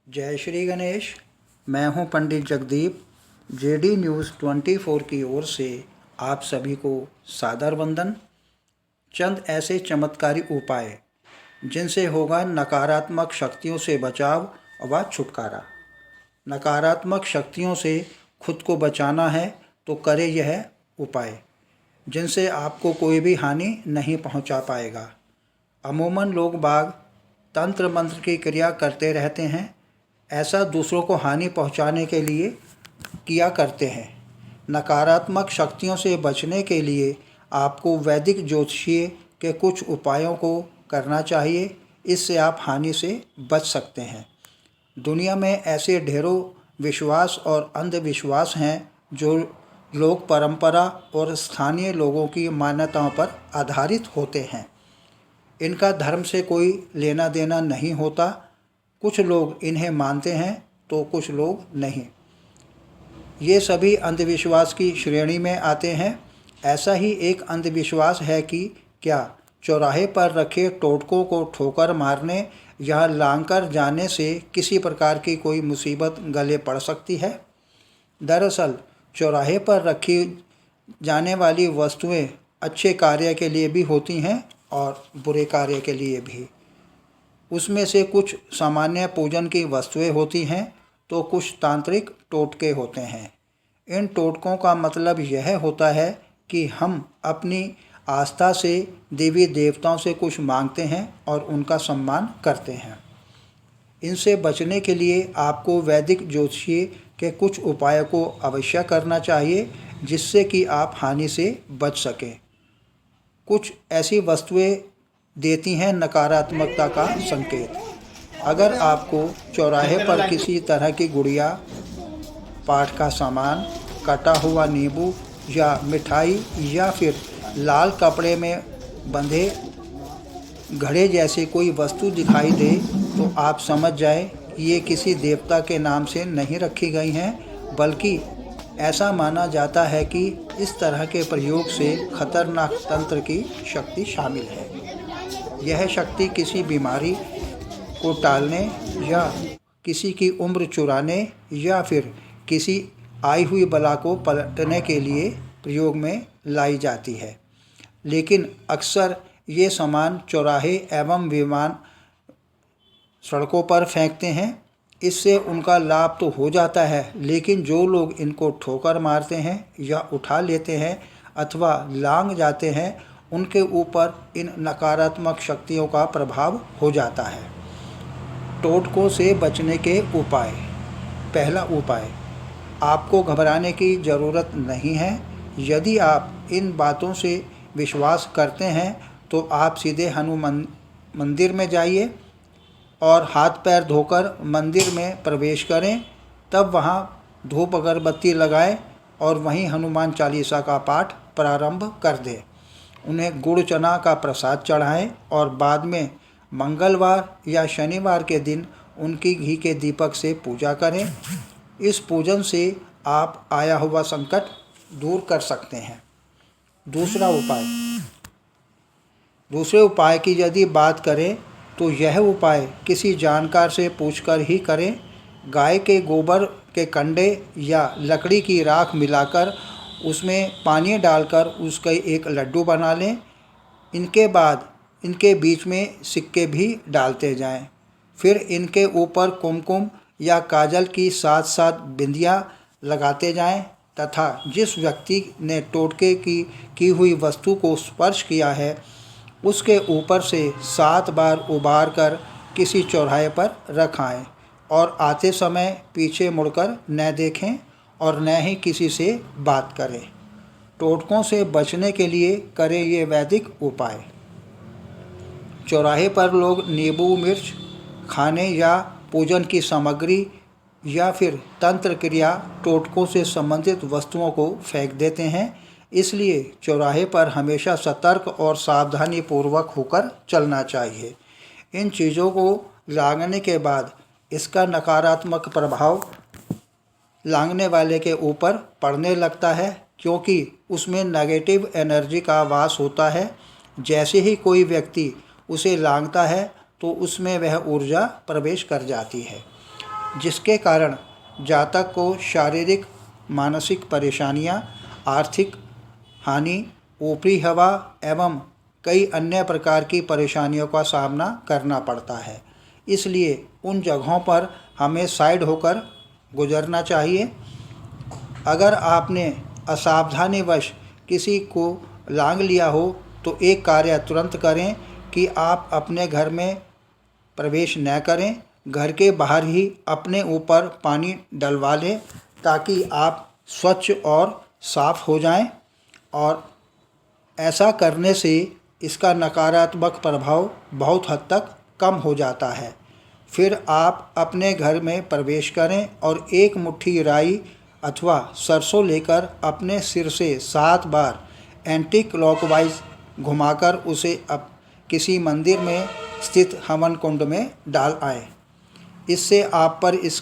जय श्री गणेश। मैं हूं पंडित जगदीप। जेडी न्यूज़ 24 की ओर से आप सभी को सादर वंदन। चंद ऐसे चमत्कारी उपाय जिनसे होगा नकारात्मक शक्तियों से बचाव व छुटकारा। नकारात्मक शक्तियों से खुद को बचाना है तो करें यह उपाय जिनसे आपको कोई भी हानि नहीं पहुंचा पाएगा। अमूमन लोग बाग तंत्र मंत्र की क्रिया करते रहते हैं। ऐसा दूसरों को हानि पहुंचाने के लिए किया करते हैं। नकारात्मक शक्तियों से बचने के लिए आपको वैदिक ज्योतिषीय के कुछ उपायों को करना चाहिए। इससे आप हानि से बच सकते हैं। दुनिया में ऐसे ढेरों विश्वास और अंधविश्वास हैं जो लोक परंपरा और स्थानीय लोगों की मान्यताओं पर आधारित होते हैं। इनका धर्म से कोई लेना देना नहीं होता। कुछ लोग इन्हें मानते हैं तो कुछ लोग नहीं। ये सभी अंधविश्वास की श्रेणी में आते हैं। ऐसा ही एक अंधविश्वास है कि क्या चौराहे पर रखे टोटकों को ठोकर मारने या लांघकर जाने से किसी प्रकार की कोई मुसीबत गले पड़ सकती है। दरअसल चौराहे पर रखी जाने वाली वस्तुएं अच्छे कार्य के लिए भी होती हैं और बुरे कार्य के लिए भी। उसमें से कुछ सामान्य पूजन की वस्तुएं होती हैं तो कुछ तांत्रिक टोटके होते हैं। इन टोटकों का मतलब यह होता है कि हम अपनी आस्था से देवी देवताओं से कुछ मांगते हैं और उनका सम्मान करते हैं। इनसे बचने के लिए आपको वैदिक ज्योतिषीय के कुछ उपायों को अवश्य करना चाहिए जिससे कि आप हानि से बच सकें। कुछ ऐसी वस्तुएं देती हैं नकारात्मकता का संकेत। अगर आपको चौराहे पर किसी तरह की गुड़िया, पाठ का सामान, कटा हुआ नींबू या मिठाई या फिर लाल कपड़े में बंधे घड़े जैसी कोई वस्तु दिखाई दे तो आप समझ जाए कि ये किसी देवता के नाम से नहीं रखी गई हैं, बल्कि ऐसा माना जाता है कि इस तरह के प्रयोग से खतरनाक तंत्र की शक्ति शामिल है। यह शक्ति किसी बीमारी को टालने या किसी की उम्र चुराने या फिर किसी आई हुई बला को पलटने के लिए प्रयोग में लाई जाती है। लेकिन अक्सर ये सामान चौराहे एवं विमान सड़कों पर फेंकते हैं। इससे उनका लाभ तो हो जाता है, लेकिन जो लोग इनको ठोकर मारते हैं या उठा लेते हैं अथवा लांघ जाते हैं उनके ऊपर इन नकारात्मक शक्तियों का प्रभाव हो जाता है। टोटकों से बचने के उपाय। पहला उपाय, आपको घबराने की ज़रूरत नहीं है। यदि आप इन बातों से विश्वास करते हैं तो आप सीधे हनुमान मंदिर में जाइए और हाथ पैर धोकर मंदिर में प्रवेश करें। तब वहाँ धूप अगरबत्ती लगाएं और वहीं हनुमान चालीसा का पाठ प्रारंभ कर दें। उन्हें गुड़ चना का प्रसाद चढ़ाएं और बाद में मंगलवार या शनिवार के दिन उनकी घी के दीपक से पूजा करें। इस पूजन से आप आया हुआ संकट दूर कर सकते हैं। दूसरे उपाय की यदि बात करें तो यह उपाय किसी जानकार से पूछकर ही करें। गाय के गोबर के कंडे या लकड़ी की राख मिलाकर उसमें पानी डालकर उसका एक लड्डू बना लें। इनके बाद इनके बीच में सिक्के भी डालते जाएं। फिर इनके ऊपर कुमकुम या काजल की साथ साथ बिंदियाँ लगाते जाएं तथा जिस व्यक्ति ने टोटके की हुई वस्तु को स्पर्श किया है उसके ऊपर से 7 बार उबार कर किसी चौराहे पर रख आएं और आते समय पीछे मुड़कर न देखें और न ही किसी से बात करें। टोटकों से बचने के लिए करें ये वैदिक उपाय। चौराहे पर लोग नींबू मिर्च, खाने या पूजन की सामग्री या फिर तंत्र क्रिया टोटकों से संबंधित वस्तुओं को फेंक देते हैं। इसलिए चौराहे पर हमेशा सतर्क और सावधानी पूर्वक होकर चलना चाहिए। इन चीज़ों को लांघने के बाद इसका नकारात्मक प्रभाव लांघने वाले के ऊपर पड़ने लगता है, क्योंकि उसमें नेगेटिव एनर्जी का वास होता है। जैसे ही कोई व्यक्ति उसे लांघता है तो उसमें वह ऊर्जा प्रवेश कर जाती है। जिसके कारण जातक को शारीरिक मानसिक परेशानियां, आर्थिक हानि, ऊपरी हवा एवं कई अन्य प्रकार की परेशानियों का सामना करना पड़ता है। इसलिए उन जगहों पर हमें साइड होकर गुजरना चाहिए। अगर आपने असावधानीवश किसी को लांघ लिया हो तो एक कार्य तुरंत करें कि आप अपने घर में प्रवेश न करें, घर के बाहर ही अपने ऊपर पानी डलवा लें ताकि आप स्वच्छ और साफ हो जाएं। और ऐसा करने से इसका नकारात्मक प्रभाव बहुत हद तक कम हो जाता है। फिर आप अपने घर में प्रवेश करें और एक मुट्ठी राई अथवा सरसों लेकर अपने सिर से 7 बार एंटी क्लॉकवाइज घुमाकर उसे अब किसी मंदिर में स्थित हवन कुंड में डाल आएं। इससे आप पर इस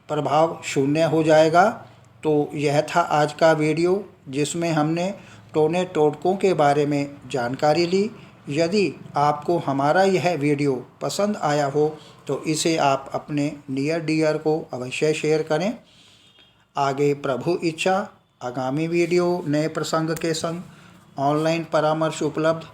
प्रभाव शून्य हो जाएगा। तो यह था आज का वीडियो जिसमें हमने टोने टोटकों के बारे में जानकारी ली। यदि आपको हमारा यह वीडियो पसंद आया हो तो इसे आप अपने नियर डियर को अवश्य शेयर करें। आगे प्रभु इच्छा आगामी वीडियो नए प्रसंग के संग ऑनलाइन परामर्श उपलब्ध